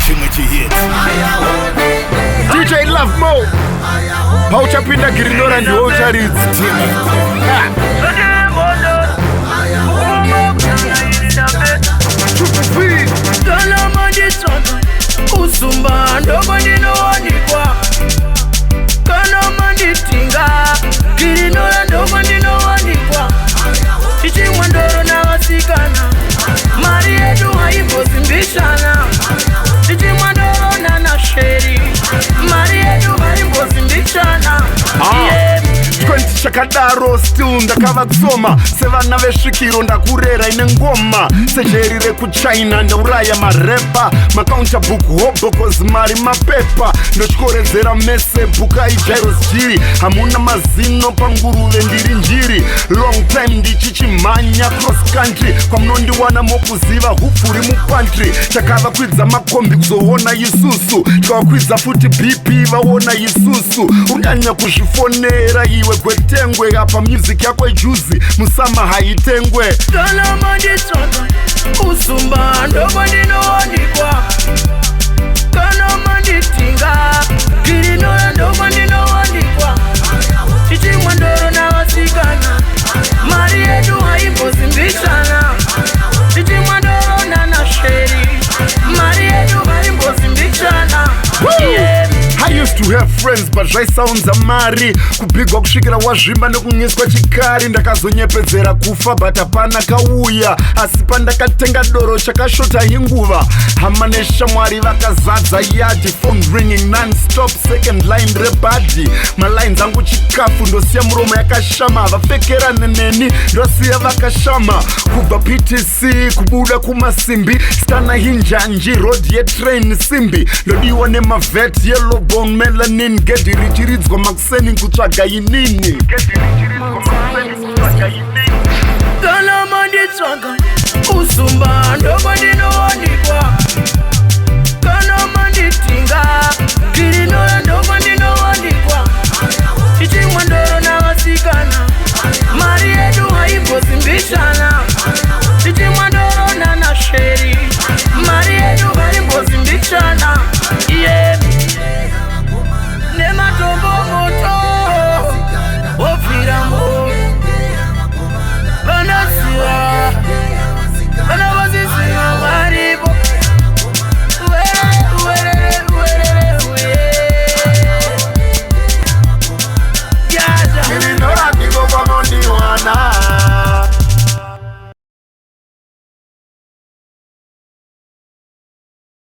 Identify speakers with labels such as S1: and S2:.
S1: chimwe chihit
S2: DJ Love Mo pauchapinda Girinora ndiwo ucharidzi
S3: kana manditsvaga usumba ndoko ndinowanikwa kana manditinga Girinora ndoko ndinowanikwa tichimwa ndoro navasikana mari yedu haimbozimbishana tichimwa ndoro nanasheri mari yedu haimbozimbishana
S2: chakadaro still ndakavatsoma sevana vesvikiro ndakurera ine ngoma sejeri rekuchina ndauraya marepa makauntabhook hobokozi mari mapepa ndochkoredzera mese bhukai jairos jiri hamuna mazino panguruve ndiri njiri long time ndichichimhanya cross country kwamunondiwana mokuziva hupfuri mupantry chakavakwidza makombi kuzoona isusu chikavakwidza futi bp vaona isusu unganya kuzvifonera iwe gwetengwe apa music yako ejuzi musama haitengwe
S3: kana manditsvaga usumba ndoko ndinowanikwa kana manditinga Girinora ndoko ndinowanikwa tichimwa ndoro navasikana mari yedu haimbozimbishana tichimwa ndoro nanasheri mari yedu haimbozimbishana
S2: I used to have friends but zvaisaunza mari kubhigwa kusvikira wazvimba nekunyiswa chikari ndakazonyepedzera kufa but hapana kauya asi pandakatenga doro chakashota hinguva hama neshamwari vakazadza yadi phone ringing non-stop second line rebadi malines angu chikafu ndosiya muromo yakashama vapfekera neneni ndosiya vakashama kubva ptc kubuda kumasimbi stana hinjanji road yetrain simbi ndodiwa nemavet yellowbone melanin gedi richiridzwa makuseni kutsvaga inini
S3: kana manditsvaga usumba ndoko ndinowanikwa